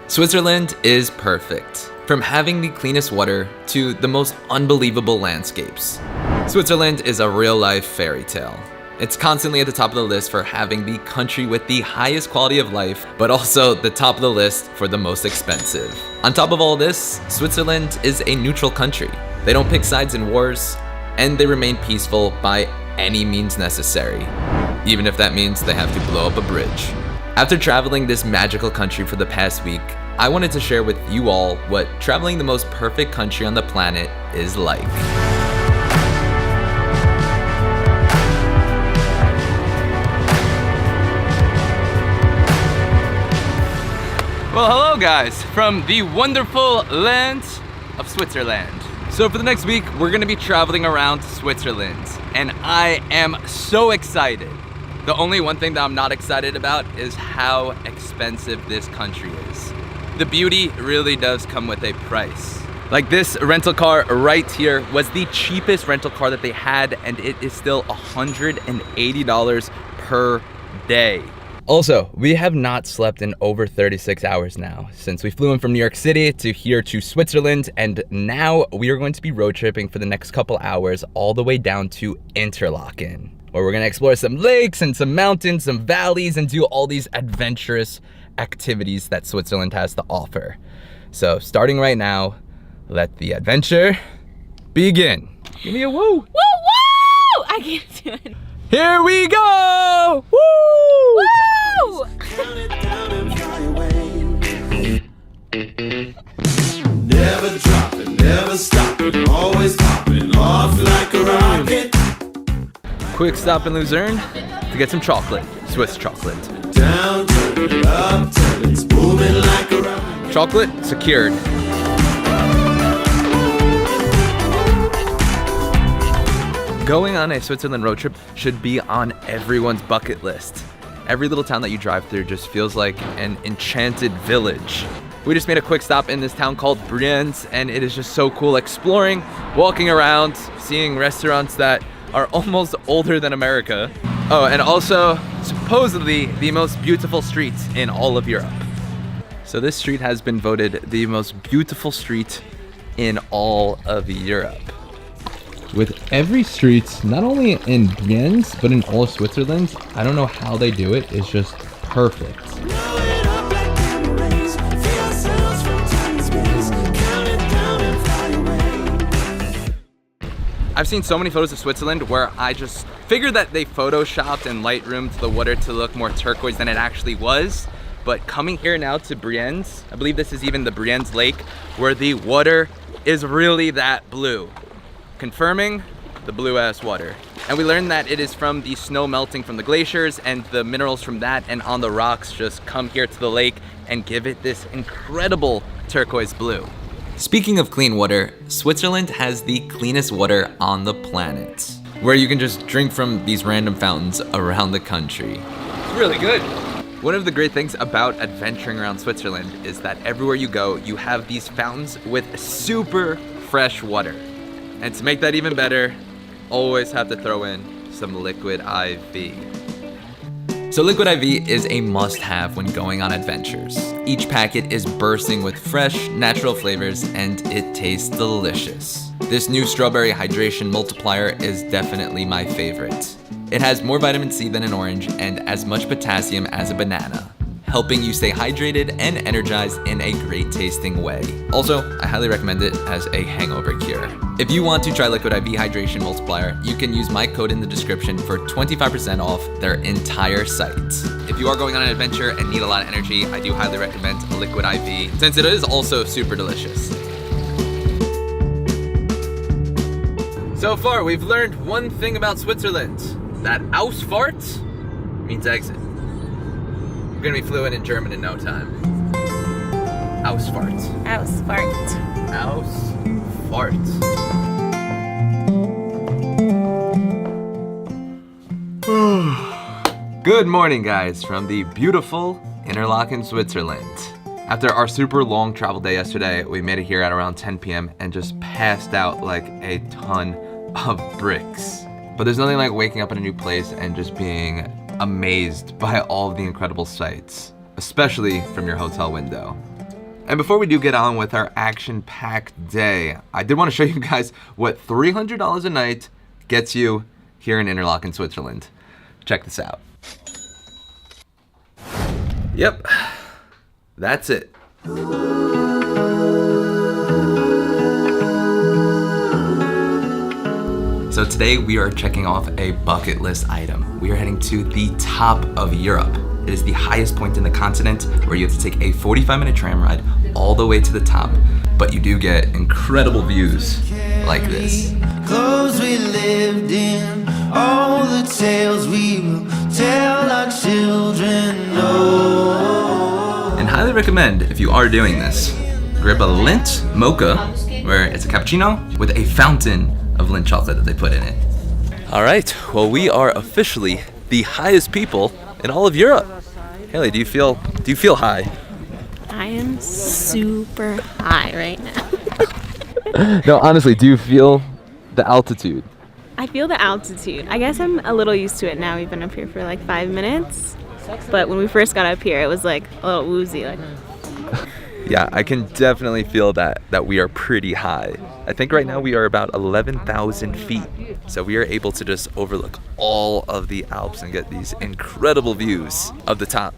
Switzerland is perfect. From having the cleanest water to the most unbelievable landscapes. Switzerland is a real-life fairy tale. It's constantly at the top of the list for having the country with the highest quality of life, but also the top of the list for the most expensive. On top of all this, Switzerland is a neutral country. They don't pick sides in wars, and they remain peaceful by any means necessary, even if that means they have to blow up a bridge. After traveling this magical country for the past week, I wanted to share with you all what traveling the most perfect country on the planet is like. Well, hello guys, from the wonderful land of Switzerland. So for the next week, we're gonna be traveling around Switzerland, and I am so excited. The only one thing that I'm not excited about is how expensive this country is. The beauty really does come with a price. Like this rental car right here was the cheapest rental car that they had, and it is still $180 per day. Also, we have not slept in over 36 hours now since we flew in from New York City to here to Switzerland, and now we are going to be road tripping for the next couple hours all the way down to Interlaken, where we're gonna explore some lakes and some mountains, some valleys, and do all these adventurous activities that Switzerland has to offer. So starting right now, let the adventure begin. Give me a woo. Woo woo! I can't do it. Here we go! Woo! Woo! Never dropping, never stopping, always popping off like a rocket. Quick stop in Luzerne to get some chocolate, Swiss chocolate. Down, turn it up, till it's booming like a rocket. Chocolate secured. Going on a Switzerland road trip should be on everyone's bucket list. Every little town that you drive through just feels like an enchanted village. We just made a quick stop in this town called Brienz, and it is just so cool exploring, walking around, seeing restaurants that are almost older than America. Oh, and also supposedly the most beautiful street in all of Europe. So this street has been voted the most beautiful street in all of Europe. With every street, not only in Brienz, but in all of Switzerland, I don't know how they do it, it's just perfect. Blow it up like gamma rays, feel ourselves from time and space, count it down and fly away. I've seen so many photos of Switzerland where I just figured that they photoshopped and lightroomed the water to look more turquoise than it actually was. But coming here now to Brienz, I believe this is even the Brienz Lake, where the water is really that blue. Confirming the blue ass water. And we learned that it is from the snow melting from the glaciers, and the minerals from that and on the rocks just come here to the lake and give it this incredible turquoise blue. Speaking of clean water, Switzerland has the cleanest water on the planet, where you can just drink from these random fountains around the country. It's really good. One of the great things about adventuring around Switzerland is that everywhere you go, you have these fountains with super fresh water. And to make that even better, always have to throw in some Liquid IV. So Liquid IV is a must-have when going on adventures. Each packet is bursting with fresh, natural flavors, and it tastes delicious. This new strawberry hydration multiplier is definitely my favorite. It has more vitamin C than an orange and as much potassium as a banana, helping you stay hydrated and energized in a great tasting way. Also, I highly recommend it as a hangover cure. If you want to try Liquid IV Hydration Multiplier, you can use my code in the description for 25% off their entire site. If you are going on an adventure and need a lot of energy, I do highly recommend Liquid IV, since it is also super delicious. So far, we've learned one thing about Switzerland, that Ausfahrt means exit. We're gonna be fluent in German in no time. Ausfahrt. Ausfahrt. Ausfahrt. Good morning, guys, from the beautiful Interlaken, Switzerland. After our super long travel day yesterday, we made it here at around 10 p.m. and just passed out like a ton of bricks. But there's nothing like waking up in a new place and just being amazed by all of the incredible sights, especially from your hotel window. And before we do get on with our action-packed day, I did want to show you guys what $300 a night gets you here in Interlaken, Switzerland. Check this out. Yep, that's it. So today we are checking off a bucket list item. We are heading to the top of Europe. It is the highest point in the continent where you have to take a 45-minute tram ride all the way to the top. But you do get incredible views like this. Clothes we lived in, all the tales we will tell our children. No. And highly recommend, if you are doing this, grab a Lindt mocha, where it's a cappuccino with a fountain of Lindt chocolate that they put in it. All right, well, we are officially the highest people in all of Europe. Haley, do you feel high? I am super high right now. No, honestly, do you feel the altitude? I feel the altitude. I guess I'm a little used to it now. We've been up here for like 5 minutes. But when we first got up here, it was like a little woozy. Like. Yeah, I can definitely feel that we are pretty high. I think right now we are about 11,000 feet. So we are able to just overlook all of the Alps and get these incredible views of the top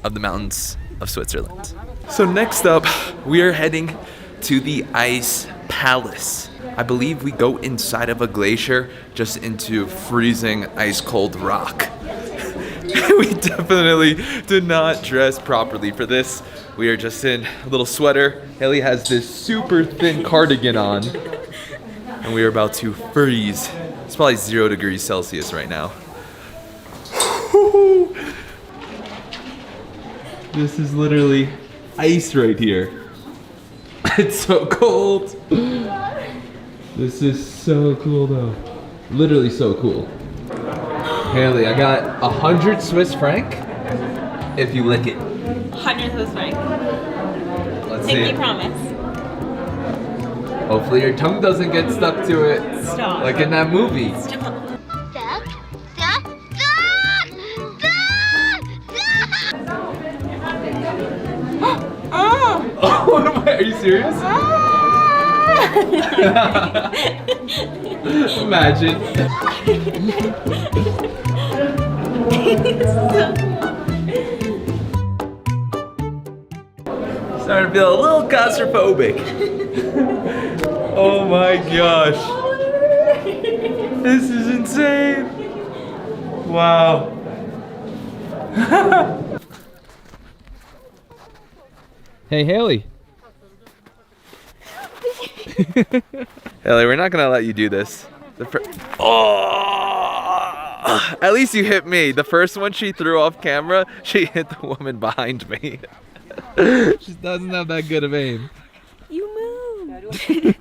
of the mountains of Switzerland. So next up, we are heading to the Ice Palace. I believe we go inside of a glacier just into freezing ice cold rock. We definitely did not dress properly for this. We are just in a little sweater. Haley has this super thin cardigan on. And we are about to freeze. It's probably 0 degrees Celsius right now. This is literally ice right here. It's so cold. This is so cool though. Literally so cool. Haley, I got 100 Swiss franc if you lick it. 100 Swiss franc. Let's Take see. me promise. Hopefully your tongue doesn't get stuck to it. Stop. Like in that movie. Stop. Oh, what am I? Are you serious? Imagine. Starting to feel a little claustrophobic. Oh my gosh. This is insane. Wow. Hey, Haley. Haley, we're not gonna let you do this. Oh! At least you hit me. The first one she threw off camera, she hit the woman behind me. She doesn't have that good of aim. You moved.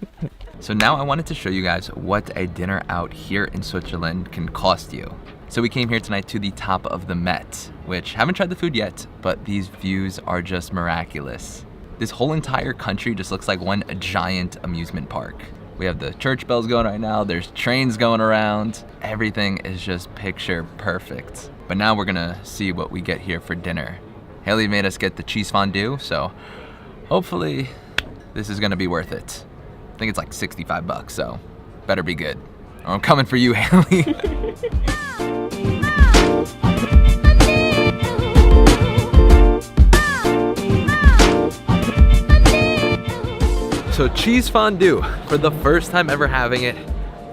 So now I wanted to show you guys what a dinner out here in Switzerland can cost you. So we came here tonight to the top of the Met, which haven't tried the food yet, but these views are just miraculous. This whole entire country just looks like one giant amusement park. We have the church bells going right now, there's trains going around. Everything is just picture perfect. But now we're gonna see what we get here for dinner. Haley made us get the cheese fondue, so hopefully this is gonna be worth it. I think it's like 65 bucks, so better be good. Or I'm coming for you, Haley. So cheese fondue, for the first time ever having it,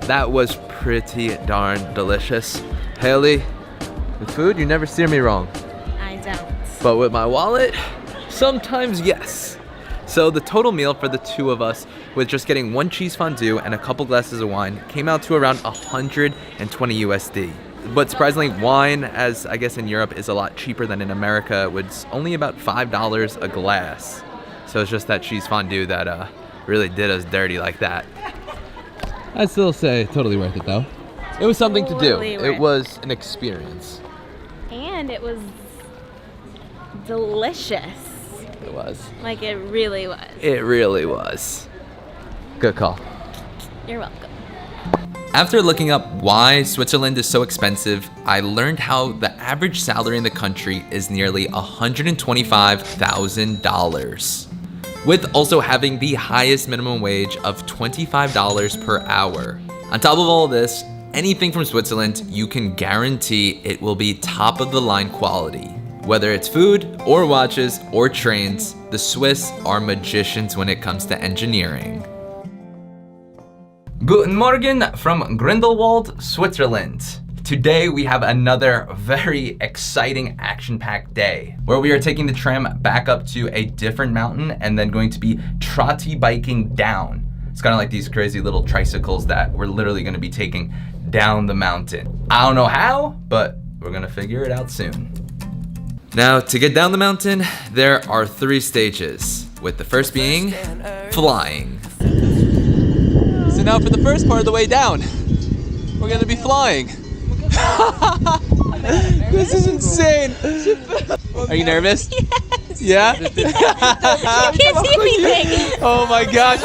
that was pretty darn delicious. Haley, with food, you never steer me wrong. I don't. But with my wallet, sometimes yes. So the total meal for the two of us, with just getting one cheese fondue and a couple glasses of wine, came out to around 120 USD. But surprisingly, wine, as I guess in Europe, is a lot cheaper than in America. Was only about $5 a glass. So it's just that cheese fondue that really did us dirty like that. I'd still say totally worth it though. It was something to do. Totally It worth was an experience. And it was delicious. It was. Like it really was. It really was. Good call. You're welcome. After looking up why Switzerland is so expensive, I learned how the average salary in the country is nearly $125,000. with also having the highest minimum wage of $25 per hour. On top of all this, anything from Switzerland, you can guarantee it will be top of the line quality. Whether it's food or watches or trains, the Swiss are magicians when it comes to engineering. Guten Morgen from Grindelwald, Switzerland. Today we have another very exciting action-packed day where we are taking the tram back up to a different mountain and then going to be trotty biking down. It's kind of like these crazy little tricycles that we're literally going to be taking down the mountain. I don't know how, but we're going to figure it out soon. Now, to get down the mountain, there are 3 stages, with the first being flying. So now for the first part of the way down, we're gonna be flying. This is insane. Are you nervous? Yes. Yeah? I can't see anything. Oh my gosh.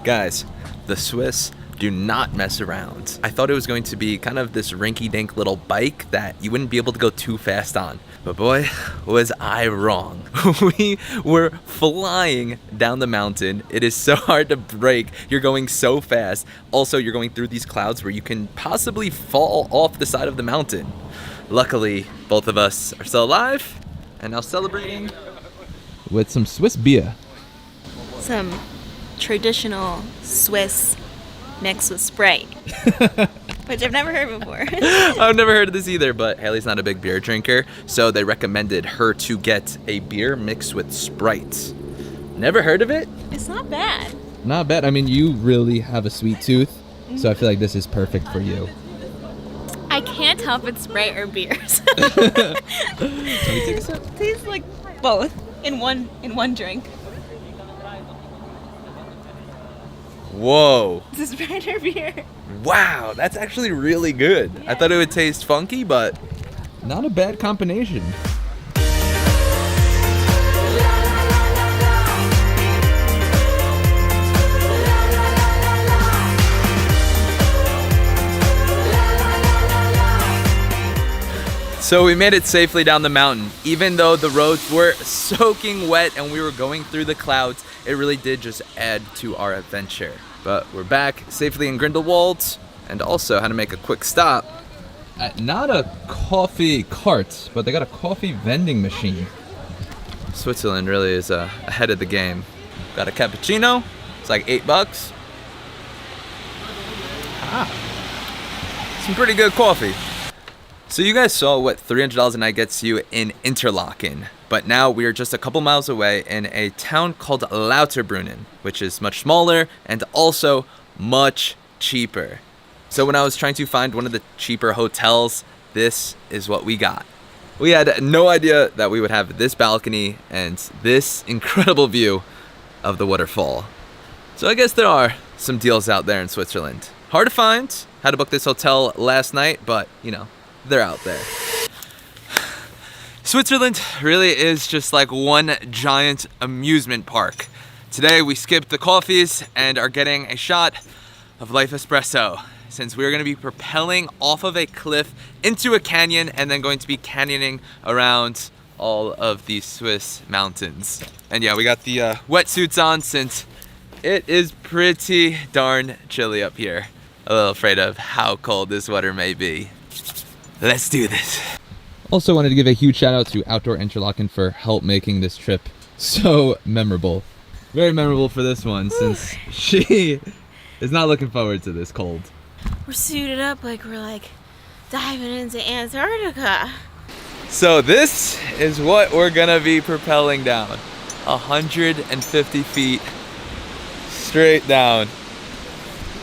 Guys, the Swiss do not mess around. I thought it was going to be kind of this rinky-dink little bike that you wouldn't be able to go too fast on. But boy, was I wrong. We were flying down the mountain. It is so hard to brake. You're going so fast. Also, you're going through these clouds where you can possibly fall off the side of the mountain. Luckily, both of us are still alive and now celebrating With some Swiss beer. Some traditional Swiss mixed with Sprite, which I've never heard before. I've never heard of this either, but Haley's not a big beer drinker, so they recommended her to get a beer mixed with Sprite. Never heard of it? It's not bad. Not bad. I mean, you really have a sweet tooth, so I feel like this is perfect for you. I can't tell if it's Sprite or beers. It tastes like both in one drink. Whoa. Is it Sprite or beer? Wow, that's actually really good. I thought it would taste funky, but Not a bad combination. So we made it safely down the mountain. Even though the roads were soaking wet and we were going through the clouds, it really did just add to our adventure. But we're back safely in Grindelwald and also had to make a quick stop. Not a coffee cart, but they got a coffee vending machine. Switzerland really is ahead of the game. Got a cappuccino, it's like $8. Some pretty good coffee. So you guys saw what $300 a night gets you in Interlaken, but now we are just a couple miles away in a town called Lauterbrunnen, which is much smaller and also much cheaper. So when I was trying to find one of the cheaper hotels, this is what we got. We had no idea that we would have this balcony and this incredible view of the waterfall. So I guess there are some deals out there in Switzerland. Hard to find. Had to book this hotel last night, but you know, they're out there. Switzerland really is just like one giant amusement park. Today we skipped the coffees and are getting a shot of Life Espresso, since we're going to be propelling off of a cliff into a canyon and then going to be canyoning around all of these Swiss mountains. And yeah, we got the wetsuits on since it is pretty darn chilly up here. A little afraid of how cold this water may be. Let's do this. Also wanted to give a huge shout out to Outdoor Interlaken for help making this trip so memorable. Very memorable for this one since she is not looking forward to this cold. We're suited up like we're like diving into Antarctica. So this is what we're gonna be propelling down. 150 feet straight down.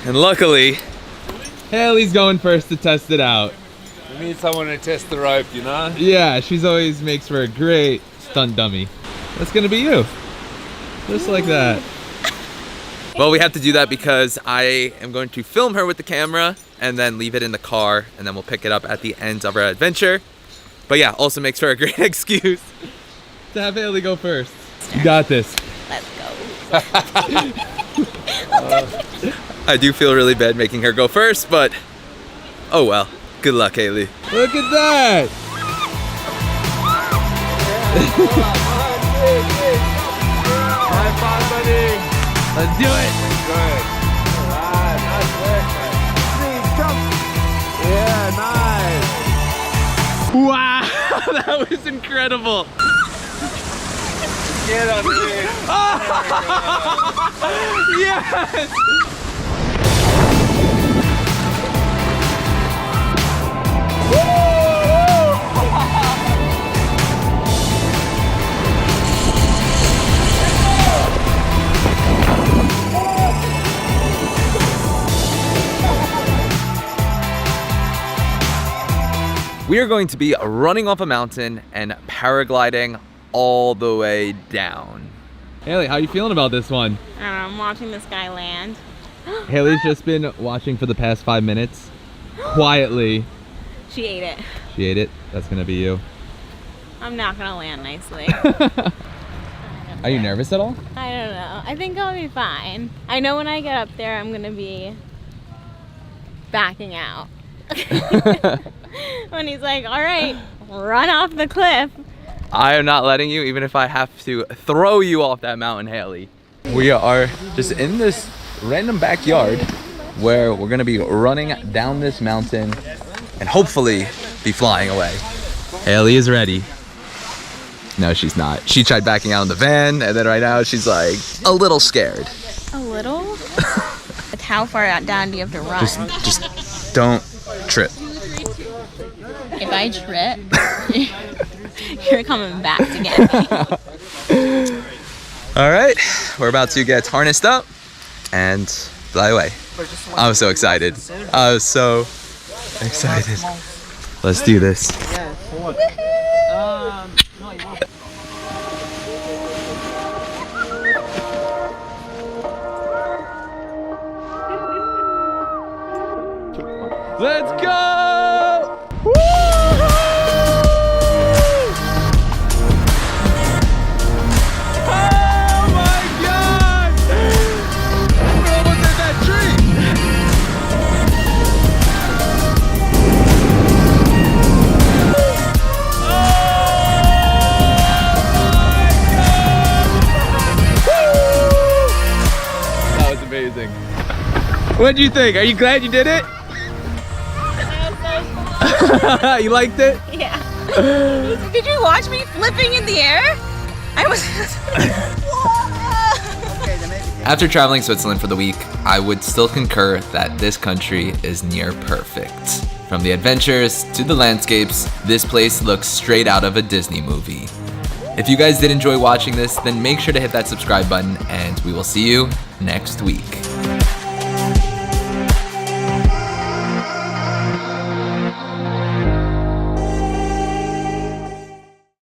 And luckily, Haley's going first to test it out. We need someone to test the rope, you know? Yeah, she's always makes for a great stunt dummy. That's gonna be you. Just like that. Well, we have to do that because I am going to film her with the camera and then leave it in the car, and then we'll pick it up at the end of our adventure. But yeah, also makes for a great excuse To have Haley go first. You got this. Let's go. I do feel really bad making her go first, but oh well. Good luck, Haley. Look at that. High five, buddy. Let's do it. Good. Alright, nice work, mate. Please, jump. Yeah, nice. Wow, that was incredible. Get on here. Yes. We are going to be running off a mountain and paragliding all the way down. Haley, how you feeling about this one? I don't know, I'm watching this guy land. Haley's just been watching for the past 5 minutes. Quietly. She ate it. She ate it. That's gonna be you. I'm not gonna land nicely. Are you nervous at all? I don't know. I think I'll be fine. I know when I get up there, I'm gonna be backing out. When he's like, all right, run off the cliff. I am not letting you, even if I have to throw you off that mountain, Haley. We are just in this random backyard where we're gonna be running down this mountain and hopefully be flying away. Haley is ready. No, she's not. She tried backing out in the van, and then right now she's like a little scared. A little? Like how far down do you have to run? Just don't trip. If I trip, you're coming back to get me. All right, we're about to get harnessed up and fly away. I'm so excited. I was so excited. Let's do this. Let's go! Oh my God! We're almost at that tree! That was amazing. What'd you think? Are you glad you did it? You liked it? Yeah. Did you watch me flipping in the air? I was. After traveling Switzerland for the week, I would still concur that this country is near perfect. From the adventures to the landscapes, this place looks straight out of a Disney movie. If you guys did enjoy watching this, then make sure to hit that subscribe button, and we will see you next week.